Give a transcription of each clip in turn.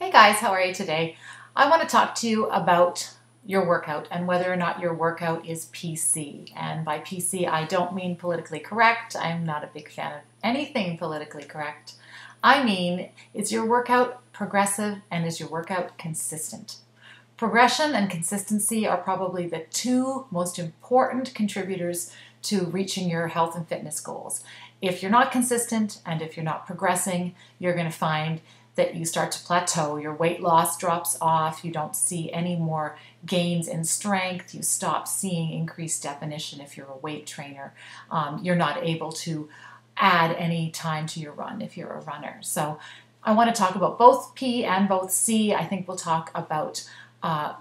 Hey guys, how are you today? I want to talk to you about your workout and whether or not your workout is PC. And by PC, I don't mean politically correct. I'm not a big fan of anything politically correct. I mean, is your workout progressive and is your workout consistent? Progression and consistency are probably the two most important contributors to reaching your health and fitness goals. If you're not consistent and if you're not progressing, you're going to find that you start to plateau. Your weight loss drops off. You don't see any more gains in strength. You stop seeing increased definition if you're a weight trainer. You're not able to add any time to your run if you're a runner. So I want to talk about both P and both C. I think we'll talk about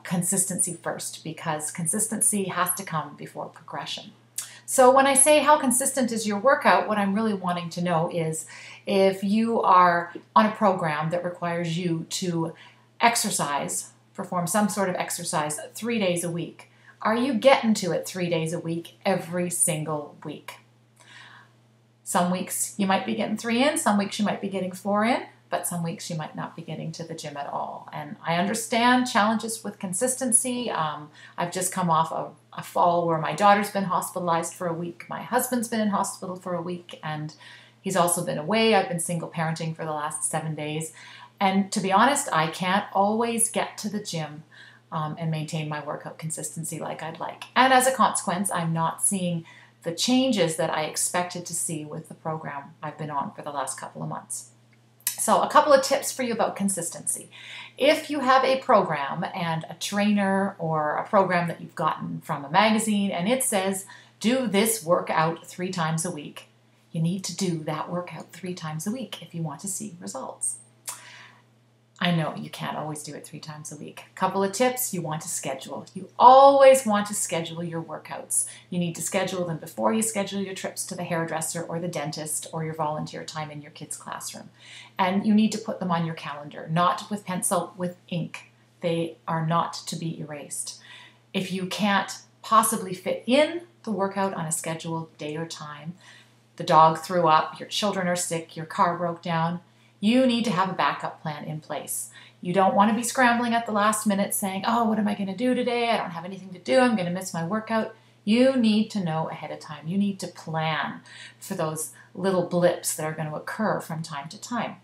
consistency first because consistency has to come before progression. So when I say how consistent is your workout, what I'm really wanting to know is if you are on a program that requires you to exercise, perform some sort of exercise 3 days a week, are you getting to it 3 days a week every single week? Some weeks you might be getting 3 in, some weeks you might be getting 4 in, but some weeks you might not be getting to the gym at all. And I understand challenges with consistency. I've just come off a fall where my daughter's been hospitalized for a week. My husband's been in hospital for a week, and he's also been away. I've been single parenting for the last 7 days. And to be honest, I can't always get to the gym and maintain my workout consistency like I'd like. And as a consequence, I'm not seeing the changes that I expected to see with the program I've been on for the last couple of months. So a couple of tips for you about consistency. If you have a program and a trainer or a program that you've gotten from a magazine and it says, do this workout 3 times a week, you need to do that workout 3 times a week if you want to see results. I know you can't always do it 3 times a week. A couple of tips, you want to schedule. You always want to schedule your workouts. You need to schedule them before you schedule your trips to the hairdresser or the dentist or your volunteer time in your kids' classroom. And you need to put them on your calendar, not with pencil, with ink. They are not to be erased. If you can't possibly fit in the workout on a scheduled day or time, the dog threw up, your children are sick, your car broke down, you need to have a backup plan in place. You don't want to be scrambling at the last minute saying, oh, what am I going to do today? I don't have anything to do. I'm going to miss my workout. You need to know ahead of time. You need to plan for those little blips that are going to occur from time to time.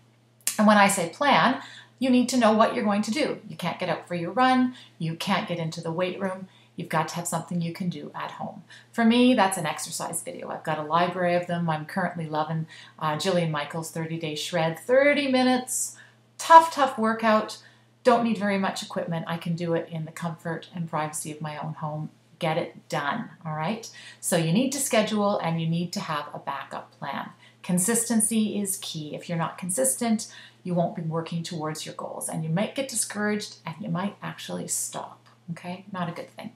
And when I say plan, you need to know what you're going to do. You can't get out for your run. You can't get into the weight room. You've got to have something you can do at home. For me, that's an exercise video. I've got a library of them. I'm currently loving Jillian Michaels' 30-Day Shred. 30 minutes, tough workout. Don't need very much equipment. I can do it in the comfort and privacy of my own home. Get it done, all right? So you need to schedule and you need to have a backup plan. Consistency is key. If you're not consistent, you won't be working towards your goals and you might get discouraged and you might actually stop, okay? Not a good thing.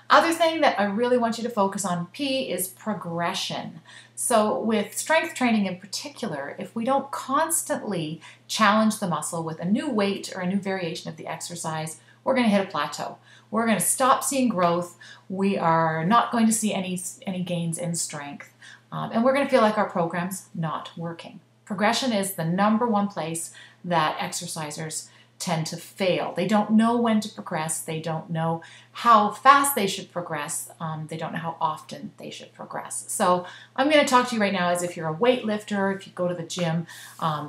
Other thing that I really want you to focus on, P, is progression. So with strength training in particular, if we don't constantly challenge the muscle with a new weight or a new variation of the exercise, we're going to hit a plateau. We're going to stop seeing growth. We are not going to see any gains in strength. And we're going to feel like our program's not working. Progression is the #1 place that exercisers tend to fail. They don't know when to progress. They don't know how fast they should progress. They don't know how often they should progress. So I'm going to talk to you right now as if you're a weightlifter, if you go to the gym,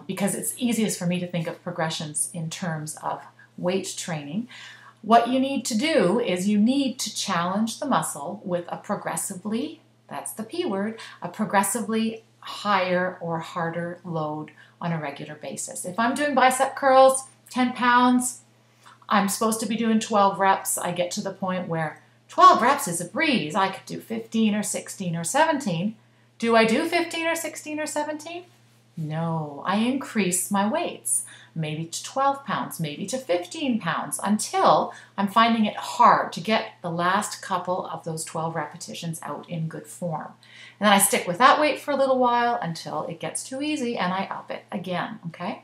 because it's easiest for me to think of progressions in terms of weight training. What you need to do is you need to challenge the muscle with a progressively, that's the P word, a progressively higher or harder load on a regular basis. If I'm doing bicep curls, 10 pounds, I'm supposed to be doing 12 reps. I get to the point where 12 reps is a breeze. I could do 15 or 16 or 17. Do I do 15 or 16 or 17? No, I increase my weights, maybe to 12 pounds, maybe to 15 pounds, until I'm finding it hard to get the last couple of those 12 repetitions out in good form. And then I stick with that weight for a little while until it gets too easy and I up it again, okay?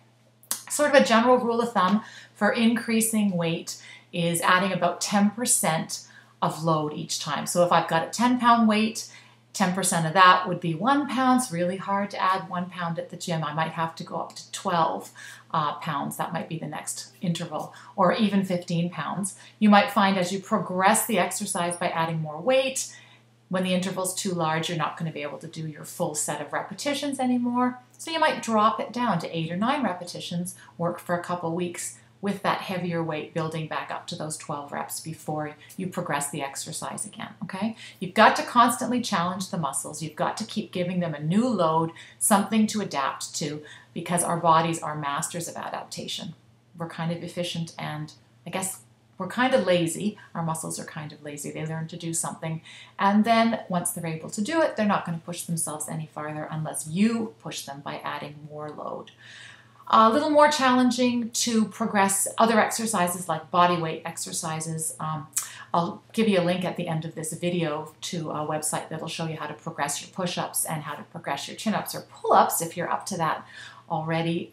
Sort of a general rule of thumb for increasing weight is adding about 10% of load each time. So if I've got a 10-pound weight 10% of that would be 1 pound. It's really hard to add 1 pound at the gym. I might have to go up to 12 pounds. That might be the next interval, or even 15 pounds. You might find as you progress the exercise by adding more weight, when the interval's too large, you're not going to be able to do your full set of repetitions anymore. So you might drop it down to 8 or 9 repetitions, work for a couple weeks with that heavier weight building back up to those 12 reps before you progress the exercise again, okay? You've got to constantly challenge the muscles. You've got to keep giving them a new load, something to adapt to, because our bodies are masters of adaptation. We're kind of efficient, and I guess we're kind of lazy. Our muscles are kind of lazy. They learn to do something, and then once they're able to do it, they're not going to push themselves any farther unless you push them by adding more load. A little more challenging to progress other exercises like body weight exercises. I'll give you a link at the end of this video to a website that'll show you how to progress your push-ups and how to progress your chin-ups or pull-ups if you're up to that already.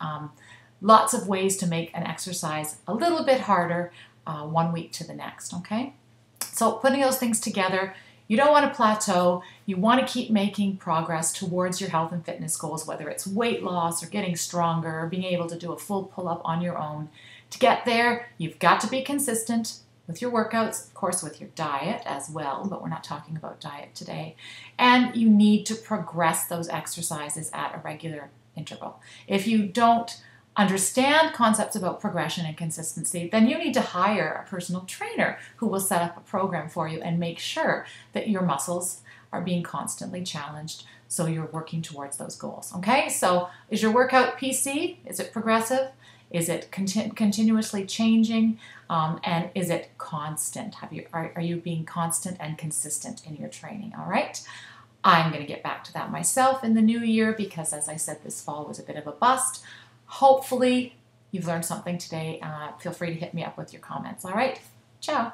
Lots of ways to make an exercise a little bit harder 1 week to the next, okay? So putting those things together, you don't want to plateau. You want to keep making progress towards your health and fitness goals, whether it's weight loss or getting stronger or being able to do a full pull-up on your own. To get there, you've got to be consistent with your workouts, of course with your diet as well, but we're not talking about diet today. And you need to progress those exercises at a regular interval. If you don't understand concepts about progression and consistency, then you need to hire a personal trainer who will set up a program for you and make sure that your muscles are being constantly challenged so you're working towards those goals. Okay, so is your workout PC? Is it progressive? Is it continuously changing? And is it constant? Are you being constant and consistent in your training? All right. I'm going to get back to that myself in the new year because, as I said, this fall was a bit of a bust. Hopefully you've learned something today. Feel free to hit me up with your comments. All right. Ciao.